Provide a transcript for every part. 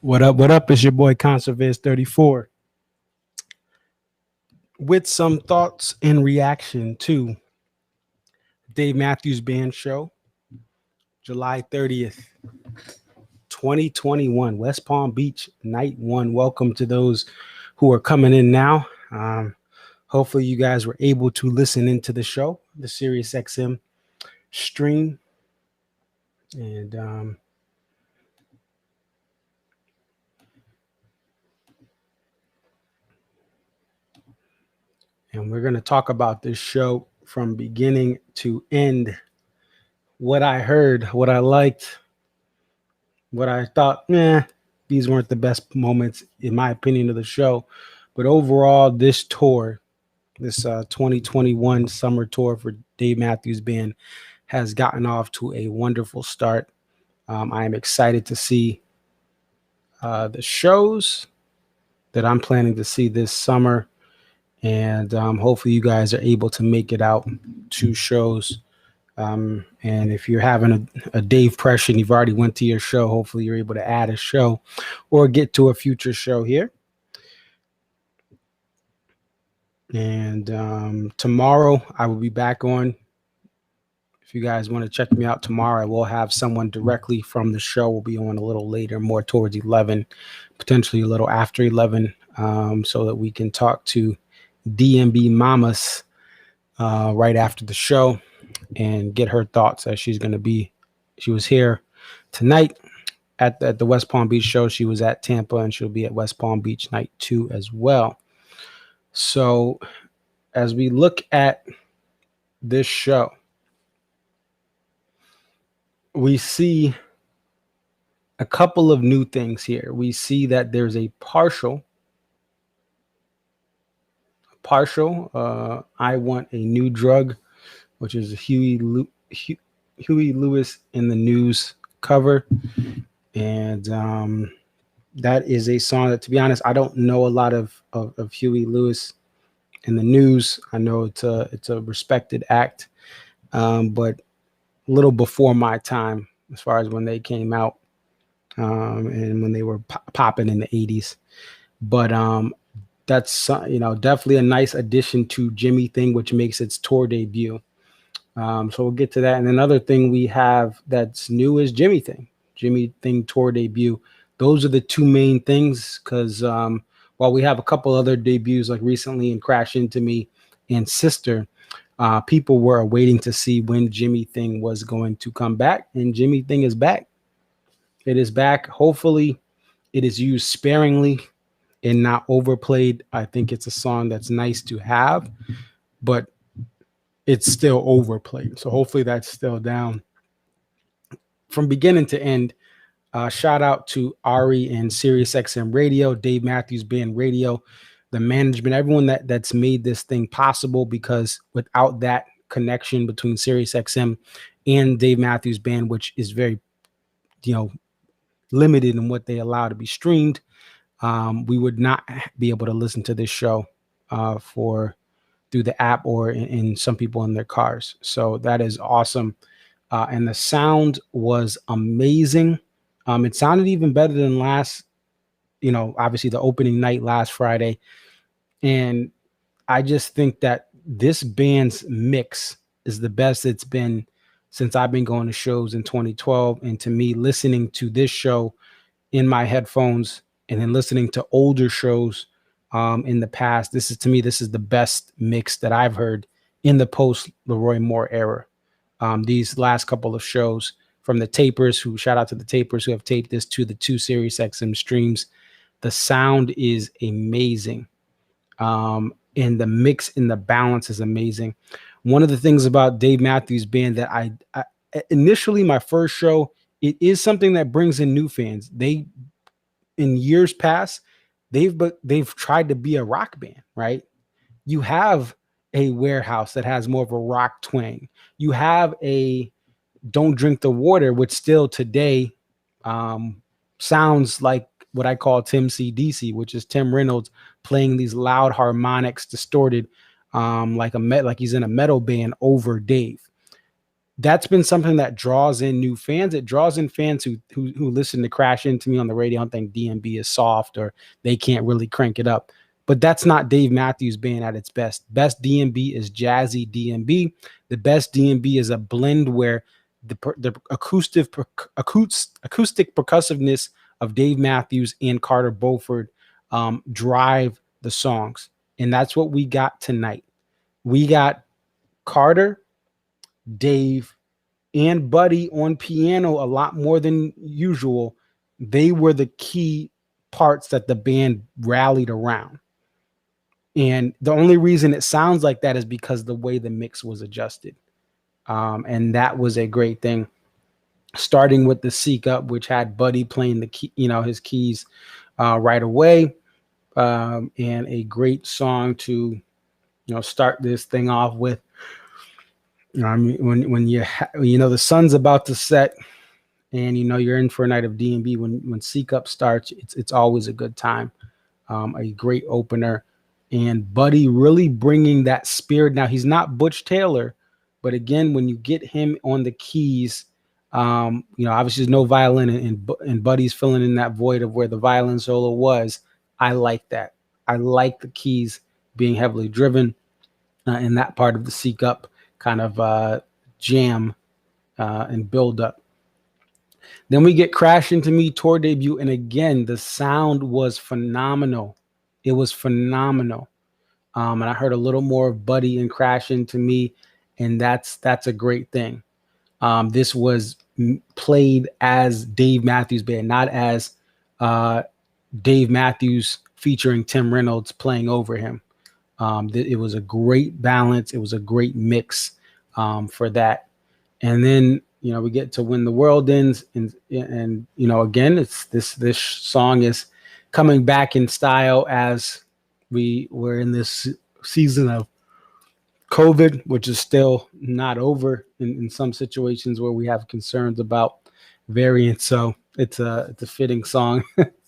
What up? What up? It's your boy Conservance 34 with some thoughts in reaction to Dave Matthews Band Show, July 30th, 2021, West Palm Beach, night one. Welcome to those who are coming in now. Hopefully, you guys were able to listen into the show, the SiriusXM stream, and we're going to talk about this show from beginning to end. What I heard, what I liked, what I thought, these weren't the best moments, in my opinion, of the show. But overall, this tour, this 2021 summer tour for Dave Matthews Band, has gotten off to a wonderful start. I am excited to see the shows that I'm planning to see this summer. And hopefully you guys are able to make it out to shows. And if you're having a Dave pressure and you've already went to your show, hopefully you're able to add a show or get to a future show here. And tomorrow I will be back on. If you guys want to check me out tomorrow, I will have someone directly from the show. Will be on a little later, more towards 11, potentially a little after 11, so that we can talk to DMB Mamas right after the show and get her thoughts, as she was here tonight at the West Palm Beach show. She was at Tampa and she'll be at West Palm Beach night 2 as well. So as we look at this show, we see a couple of new things here. We see that there's a partial I Want a New Drug, which is a Huey Lewis in the News cover. And that is a song that, to be honest, I don't know a lot of Huey Lewis in the News. I know it's a respected act, but a little before my time as far as when they came out, and when they were popping in the 80s. But that's definitely a nice addition to Jimmy Thing, which makes its tour debut. So we'll get to that. And another thing we have that's new is Jimmy Thing tour debut. Those are the two main things, because while we have a couple other debuts like recently in Crash Into Me and Sister, people were waiting to see when Jimmy Thing was going to come back, and Jimmy Thing is back. It is back. Hopefully it is used sparingly and not overplayed. I think it's a song that's nice to have, but it's still overplayed. So hopefully that's still down. From beginning to end, shout out to Ari and SiriusXM Radio, Dave Matthews Band Radio, the management, everyone that's made this thing possible, because without that connection between SiriusXM and Dave Matthews Band, which is very, limited in what they allow to be streamed, we would not be able to listen to this show through the app or in some people in their cars. So that is awesome. And the sound was amazing. It sounded even better than obviously the opening night last Friday. And I just think that this band's mix is the best it's been since I've been going to shows in 2012. And to me, listening to this show in my headphones and then listening to older shows in the past, this is the best mix that I've heard in the post Leroy Moore era. These last couple of shows from the tapers, shout out to the tapers who have taped this to the 2 SiriusXM streams. The sound is amazing. And the mix and the balance is amazing. One of the things about Dave Matthews Band that I initially, my first show, it is something that brings in new fans. In years past, they've tried to be a rock band, right? You have a Warehouse that has more of a rock twang. You have a Don't Drink the Water, which still today sounds like what I call Tim CDC, which is Tim Reynolds playing these loud harmonics, distorted, like he's in a metal band over Dave. that's been something that draws in new fans. It draws in fans who listen to Crash Into Me on the radio and think DMB is soft or they can't really crank it up. But that's not Dave Matthews Band at its best. Best DMB is jazzy DMB. The best DMB is a blend where the acoustic percussiveness of Dave Matthews and Carter Beauford drive the songs, and that's what we got tonight. We got Carter, Dave, and Buddy on piano a lot more than usual. They were the key parts that the band rallied around. And the only reason it sounds like that is because the way the mix was adjusted. And that was a great thing. Starting with the Seek Up, which had Buddy playing the key, his keys right away. And a great song to, start this thing off with. When the sun's about to set and you're in for a night of D&B, when Seek Up starts, it's always a good time. A great opener, and Buddy really bringing that spirit. Now he's not Butch Taylor, but again, when you get him on the keys, obviously there's no violin, and Buddy's filling in that void of where the violin solo was. I like that. I like the keys being heavily driven in that part of the Seek Up kind of jam and build up. Then we get Crash Into Me tour debut, and again the sound was phenomenal. It was phenomenal, and I heard a little more of Buddy and Crash Into Me, and that's a great thing. This was played as Dave Matthews Band, not as Dave Matthews featuring Tim Reynolds playing over him. It was a great balance. It was a great mix for that. And then, we get to When the World Ends. And again, it's this song is coming back in style as we were in this season of COVID, which is still not over in some situations where we have concerns about variants. So it's a fitting song,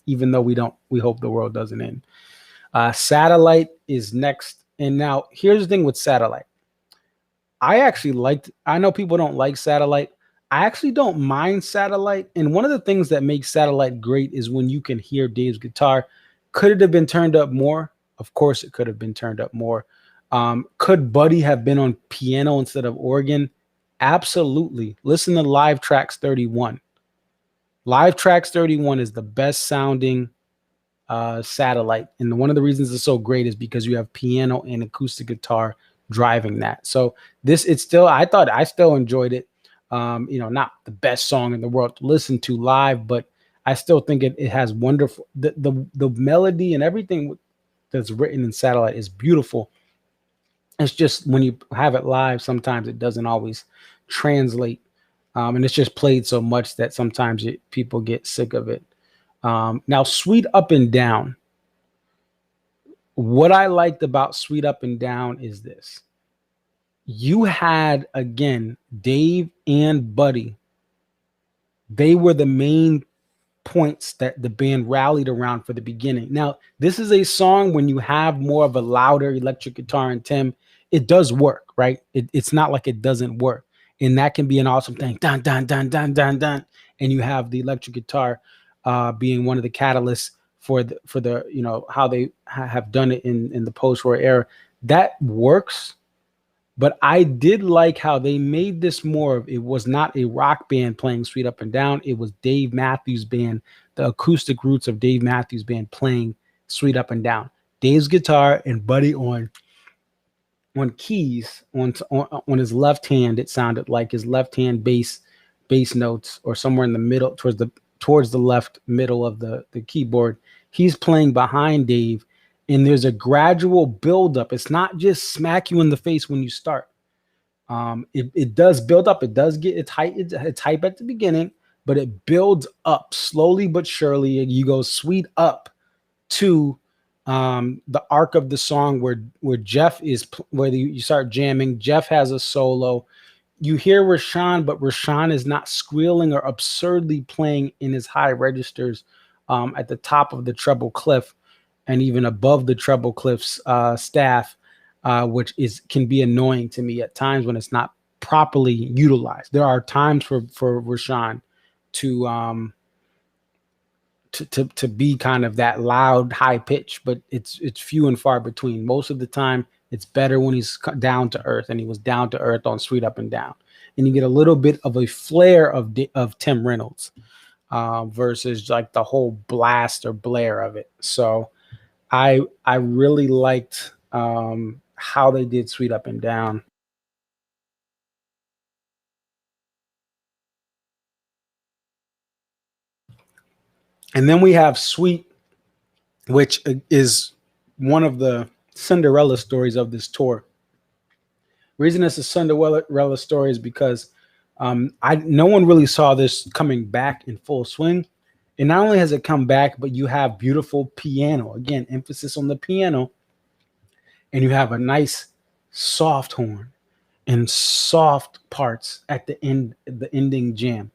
even though we hope the world doesn't end. Satellite is next. And now here's the thing with Satellite. I know people don't like Satellite. I actually don't mind Satellite. And one of the things that makes Satellite great is when you can hear Dave's guitar. Could it have been turned up more? Of course it could have been turned up more. Could Buddy have been on piano instead of organ? Absolutely. Listen to Live Tracks 31. Live Tracks 31 is the best sounding Satellite. And one of the reasons it's so great is because you have piano and acoustic guitar driving that. So I still enjoyed it. Not the best song in the world to listen to live, but I still think it has wonderful, the melody and everything that's written in Satellite is beautiful. It's just when you have it live, sometimes it doesn't always translate. And it's just played so much that sometimes people get sick of it. Now, Sweet Up and Down. What I liked about Sweet Up and Down is this. You had, again, Dave and Buddy. They were the main points that the band rallied around for the beginning. Now, this is a song when you have more of a louder electric guitar and Tim, it does work, right? It's not like it doesn't work. And that can be an awesome thing. Dun, dun, dun, dun, dun, dun. And you have the electric guitar being one of the catalysts for the how they have done it in the post-war era. That works. But I did like how they made this more of, it was not a rock band playing Sweet Up and Down. It was Dave Matthews Band, the acoustic roots of Dave Matthews Band playing Sweet Up and Down. Dave's guitar and Buddy on keys on his left hand. It sounded like his left hand bass notes, or somewhere in the middle, towards the left middle of the keyboard. He's playing behind Dave. And there's a gradual buildup. It's not just smack you in the face when you start. It does build up. It does get it's hype at the beginning, but it builds up slowly but surely. You go sweet up to the arc of the song where Jeff is, where you start jamming. Jeff has a solo. You hear Rashawn, but Rashawn is not squealing or absurdly playing in his high registers at the top of the treble clef. And even above the treble clef's staff, which can be annoying to me at times when it's not properly utilized. There are times for Rashawn to to be kind of that loud, high pitch, but it's few and far between. Most of the time, it's better when he's down to earth, and he was down to earth on Sweet Up and Down, and you get a little bit of a flair of Tim Reynolds versus like the whole blast or blare of it. So I really liked how they did Sweet Up and Down. And then we have Sweet, which is one of the Cinderella stories of this tour. Reason it's a Cinderella story is because no one really saw this coming back in full swing. And not only has it come back, but you have beautiful piano. Again, emphasis on the piano. And you have a nice soft horn and soft parts at the end, the ending jam.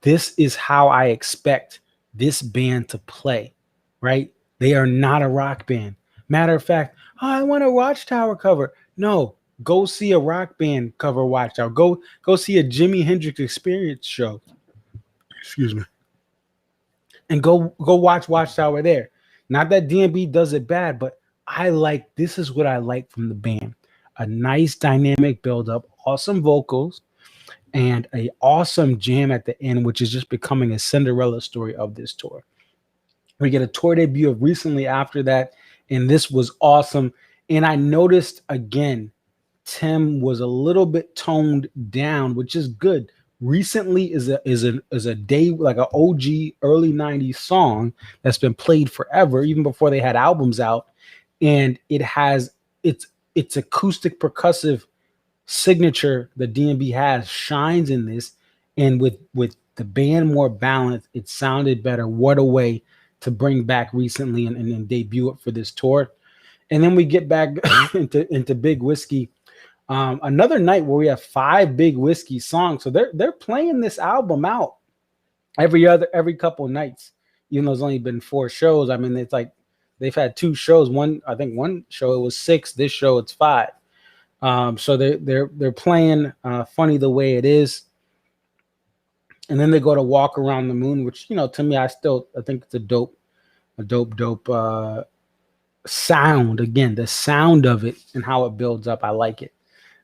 This is how I expect this band to play, right? They are not a rock band. Matter of fact, oh, I want a Watchtower cover. No, go see a rock band cover Watchtower. Go see a Jimi Hendrix Experience show. Excuse me. And go watch Watchtower there. Not that DMB does it bad, but this is what I like from the band. A nice dynamic build-up, awesome vocals, and a awesome jam at the end, which is just becoming a Cinderella story of this tour. We get a tour debut of recently after that, and this was awesome. And I noticed again, Tim was a little bit toned down, which is good. Recently is a day like an OG early 90s song that's been played forever, even before they had albums out. And it has its acoustic percussive signature that DMB has shines in this. And with the band more balanced, it sounded better. What a way to bring back recently and debut it for this tour. And then we get back into Big Whiskey. Another night where we have 5 Big Whiskey songs. So they're playing this album out every couple of nights, even though it's only been 4 shows. I mean, it's like they've had 2 shows. I think one show it was 6. This show it's 5. So they're playing Funny the Way It Is. And then they go to Walk Around the Moon, which, to me, I think it's a dope sound. Again, the sound of it and how it builds up. I like it.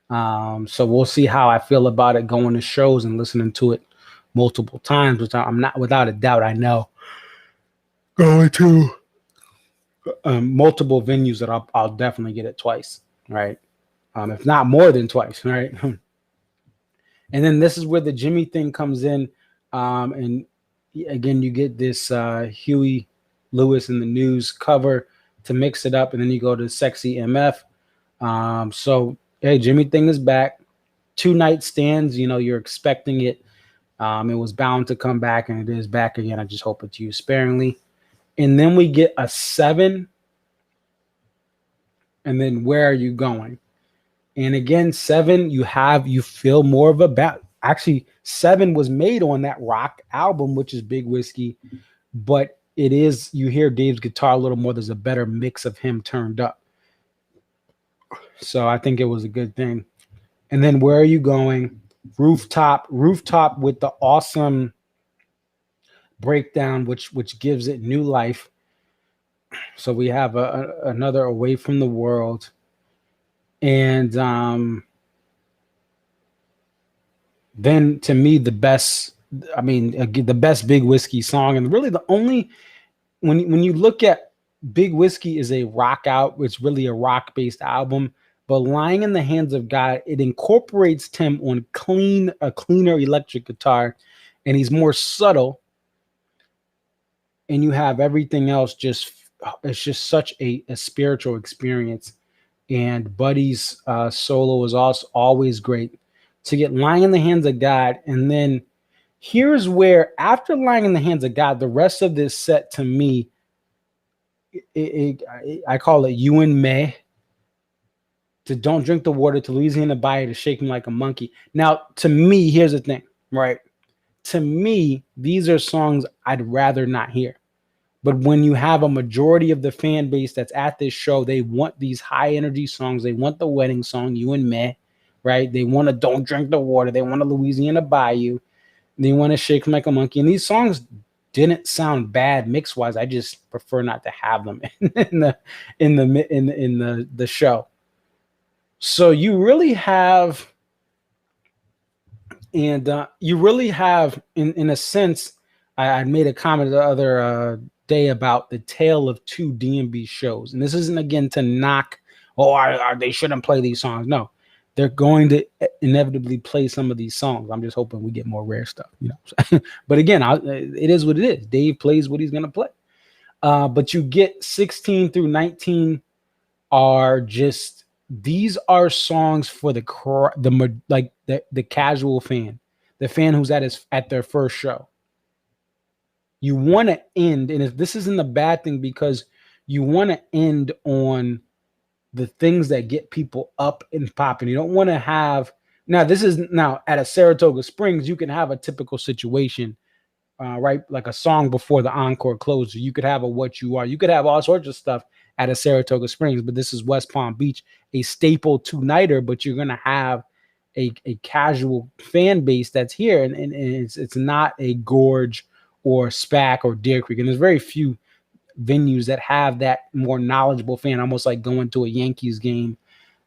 So we'll see how I feel about it going to shows and listening to it multiple times, which I'm not, without a doubt, I know going to multiple venues that I'll definitely get it twice, right? If not more than twice, right? And then this is where the Jimmy thing comes in. And again, you get this Huey Lewis in the News cover to mix it up. And then you go to Sexy MF. So, hey, Jimmy thing is back. 2 night stands, you're expecting it. It was bound to come back, and it is back again. I just hope it's used sparingly. And then we get a 7. And then Where Are You Going? And again, 7, you feel more of a actually 7 was made on that rock album, which is Big Whiskey, but you hear Dave's guitar a little more. There's a better mix of him turned up. So I think it was a good thing. And then Where Are You Going? Rooftop with the awesome breakdown, which gives it new life. So we have another Away From the World. And then to me, the best Big Whiskey song, and really the only, when you look at Big Whiskey is a rock out, it's really a rock-based album, but Lying in the Hands of God, it incorporates Tim on a cleaner electric guitar, and he's more subtle, and you have everything else it's just such a spiritual experience. And Buddy's solo is also always great. To get Lying in the Hands of God, and then here's where, after Lying in the Hands of God, the rest of this set to me, I call it You and May, to Don't Drink the Water, to Louisiana Bayou, to Shake Me Like a Monkey. Now, to me, here's the thing, right? To me, these are songs I'd rather not hear. But when you have a majority of the fan base that's at this show, they want these high energy songs. They want the wedding song, You and Me, right? They want to Don't Drink the Water. They want to Louisiana Bayou. They want to Shake Like a Monkey. And these songs didn't sound bad mix wise. I just prefer not to have them in the show. So you really have, and you really have, in a sense, I made a comment the other day about the tale of two DMB shows, and this isn't again to knock. Oh, they shouldn't play these songs. No, they're going to inevitably play some of these songs. I'm just hoping we get more rare stuff, you know. But again, it is what it is. Dave plays what he's going to play. But you get 16 through 19 are just, these are songs for the casual fan, the fan who's at their first show. You want to end, and if this isn't a bad thing, because you want to end on the things that get people up and popping. You don't want to have, now at a Saratoga Springs, you can have a typical situation, right? Like a song before the encore closes. You could have a What You Are. You could have all sorts of stuff at a Saratoga Springs, but this is West Palm Beach, a staple two-nighter, but you're going to have a casual fan base that's here, and it's not a Gorge or SPAC or Deer Creek, and there's very few venues that have that more knowledgeable fan, almost like going to a Yankees game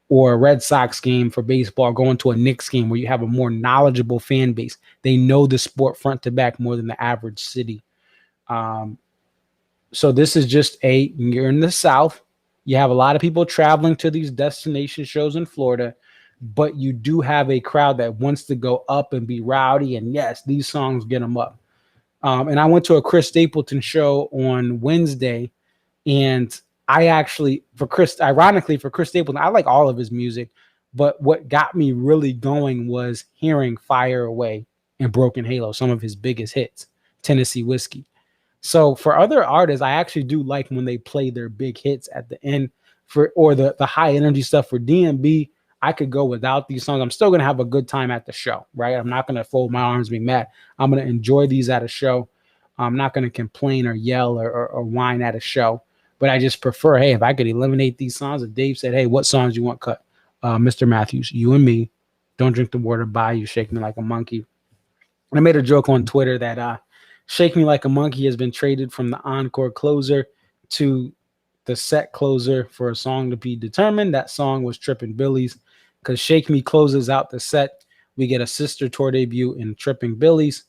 or a Red Sox game for baseball, going to a Knicks game where you have a more knowledgeable fan base. They know the sport front to back more than the average city. So this is just you're in the South. You have a lot of people traveling to these destination shows in Florida, but you do have a crowd that wants to go up and be rowdy. And yes, these songs get them up. And I went to a Chris Stapleton show on Wednesday, and ironically for Chris Stapleton, I like all of his music, but what got me really going was hearing Fire Away and Broken Halo, some of his biggest hits, Tennessee Whiskey. So for other artists, I actually do like when they play their big hits at the end, or the high energy stuff. For DMB, I could go without these songs. I'm still going to have a good time at the show, right? I'm not going to fold my arms and be mad. I'm going to enjoy these at a show. I'm not going to complain or yell or whine at a show, but I just prefer, hey, if I could eliminate these songs, if Dave said, hey, what songs you want cut? Mr. Matthews, You and Me, Don't Drink the Water, Bayou, Shake Me Like a Monkey. I made a joke on Twitter that Shake Me Like a Monkey has been traded from the encore closer to the set closer for a song to be determined. That song was Trippin' Billy's, because Shake Me closes out the set. We get a Sister tour debut in Trippin' Billy's.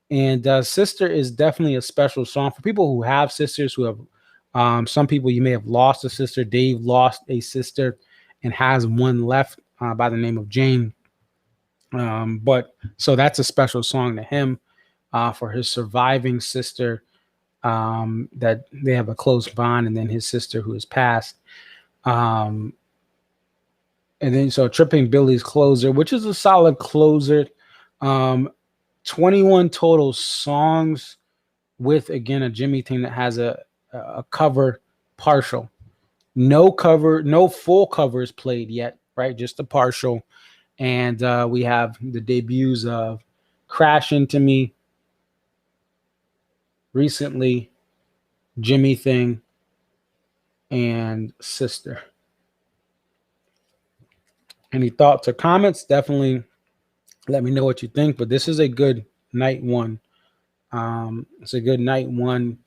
And Sister is definitely a special song for people who have sisters, who have some people you may have lost a sister. Dave lost a sister and has one left by the name of Jane. But so that's a special song to him for his surviving sister, that they have a close bond, and then his sister who has passed. And then so Tripping Billy's closer, which is a solid closer. 21 total songs with, again, a Jimmy thing that has a cover partial. No full covers played yet, right? Just a partial. And we have the debuts of Crash Into Me, Recently, Jimmy Thing, and Sister. Any thoughts or comments? Definitely let me know what you think. But this is a good night one. It's a good night one.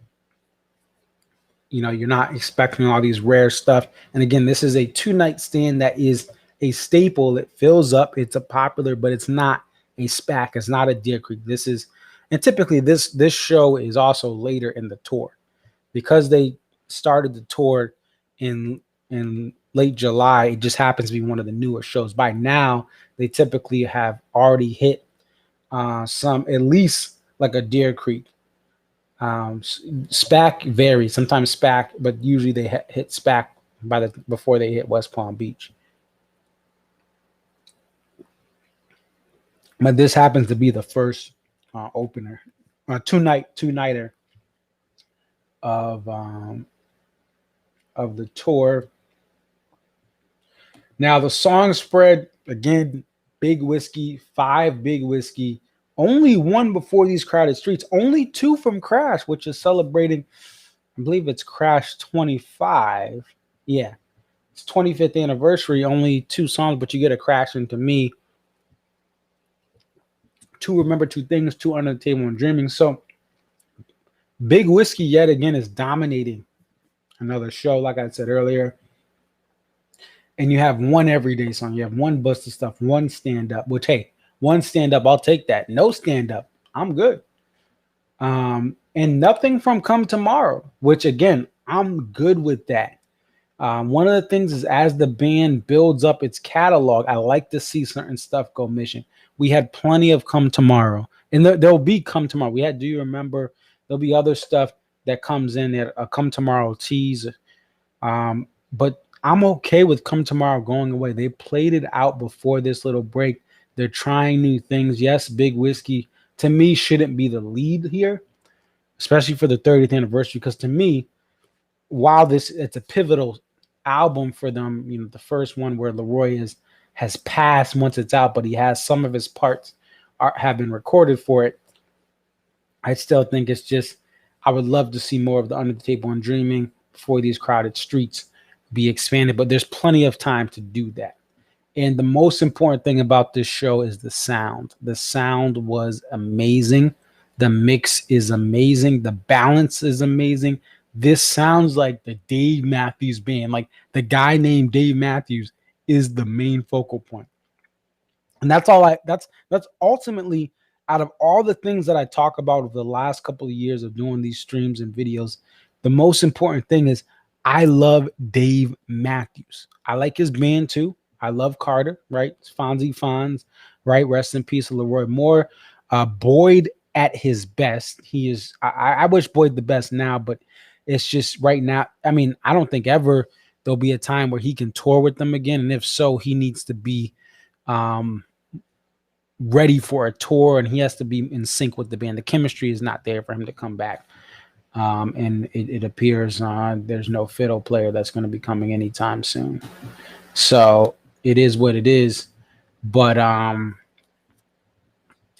You know, you're not expecting all these rare stuff. And again, this is a 2-night stand that is a staple. It fills up. It's a popular, but it's not a SPAC. It's not a Deer Creek. This is, and typically this show is also later in the tour, because they started the tour in late July. It just happens to be one of the newer shows. By now, they typically have already hit some, at least like a Deer Creek. SPAC varies. Sometimes SPAC, but usually they hit SPAC before they hit West Palm Beach. But this happens to be the first opener, two-nighter of the tour. Now the song spread, again, Big Whiskey, 5 Big Whiskey, only 1 before These Crowded Streets, only 2 from Crash, which is celebrating, I believe it's Crash 25. Yeah. It's 25th anniversary, only 2 songs, but you get a Crash Into Me, 2 Remember 2 Things, 2 Under the Table and Dreaming. So Big Whiskey yet again is dominating another show, like I said earlier. And you have one everyday song, you have one Busta Stuff, one stand up, which, hey, one stand up, I'll take that. No stand up, I'm good. And nothing from Come Tomorrow, which again, I'm good with that. One of the things is, as the band builds up its catalog, I like to see certain stuff go mission. We had plenty of Come Tomorrow, and there'll be Come Tomorrow. We had Do You Remember? There'll be other stuff that comes in that a Come Tomorrow tease. But I'm okay with Come Tomorrow going away. They played it out before this little break. They're trying new things. Yes, Big Whiskey to me shouldn't be the lead here, especially for the 30th anniversary, because to me, while it's a pivotal album for them, you know, the first one where Leroy has passed once it's out, but he has some of his parts have been recorded for it. I still think it's just, I would love to see more of the Under the Table and Dreaming Before These Crowded Streets be expanded, but there's plenty of time to do that. And the most important thing about this show is the sound. The sound was amazing. The mix is amazing. The balance is amazing. This sounds like the Dave Matthews Band. Like, the guy named Dave Matthews is the main focal point. And that's ultimately, out of all the things that I talk about over the last couple of years of doing these streams and videos, the most important thing is I love Dave Matthews. I like his band too. I love Carter, right? Fonzie Fonz, right? Rest in peace, Leroy Moore. Boyd at his best. He is, I wish Boyd the best now, but it's just right now. I mean, I don't think ever there'll be a time where he can tour with them again. And if so, he needs to be ready for a tour, and he has to be in sync with the band. The chemistry is not there for him to come back. And it appears there's no fiddle player that's going to be coming anytime soon. So it is what it is. But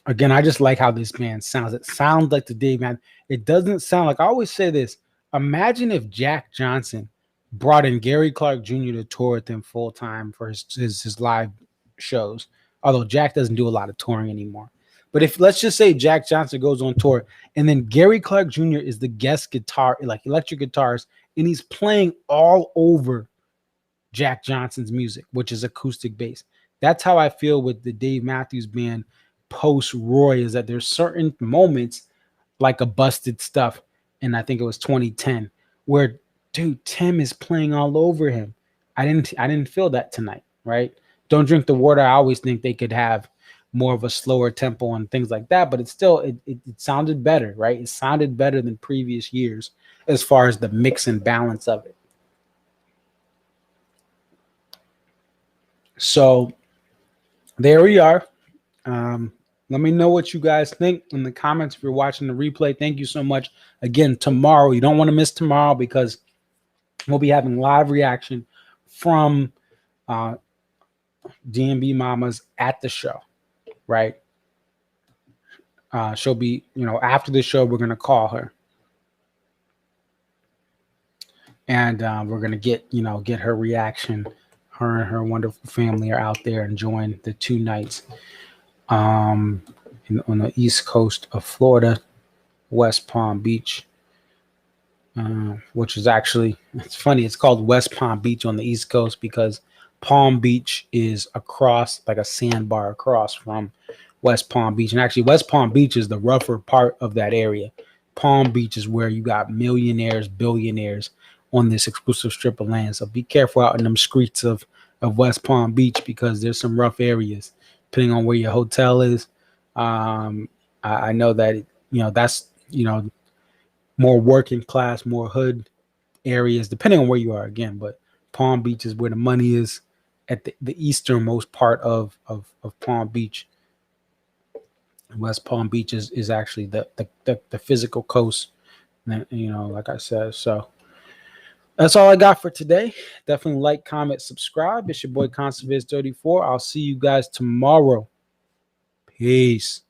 again, I just like how this band sounds. It sounds like the Dave Man. It doesn't sound like, I always say this. Imagine if Jack Johnson brought in Gary Clark Jr. to tour with him full time for his live shows. Although Jack doesn't do a lot of touring anymore. But if, let's just say, Jack Johnson goes on tour and then Gary Clark Jr. is the guest guitar, like electric guitars, and he's playing all over Jack Johnson's music, which is acoustic bass. That's how I feel with the Dave Matthews Band post Roy, is that there's certain moments like a Busted Stuff, and I think it was 2010, where, dude, Tim is playing all over him. I didn't feel that tonight, right? Don't Drink the Water, I always think they could have more of a slower tempo and things like that, but it sounded better, right? It sounded better than previous years as far as the mix and balance of it. So there we are. Let me know what you guys think in the comments if you're watching the replay. Thank you so much. Again, tomorrow, you don't want to miss tomorrow, because we'll be having live reaction from DMB Mamas at the show, right? She'll be, after the show, we're going to call her. And we're going to get her reaction. Her and her wonderful family are out there enjoying the 2 nights on the east coast of Florida, West Palm Beach, which is actually, it's funny, it's called West Palm Beach on the east coast because Palm Beach is across, like a sandbar across from West Palm Beach. And actually, West Palm Beach is the rougher part of that area. Palm Beach is where you got millionaires, billionaires on this exclusive strip of land. So be careful out in them streets of West Palm Beach, because there's some rough areas depending on where your hotel is. I know that, that's, more working class, more hood areas, depending on where you are again. But Palm Beach is where the money is, at the easternmost part of Palm Beach. West Palm Beach is actually the physical coast, like I said. So that's all I got for today. Definitely like, comment, subscribe. It's your boy ConserViz34. I'll see you guys tomorrow. Peace.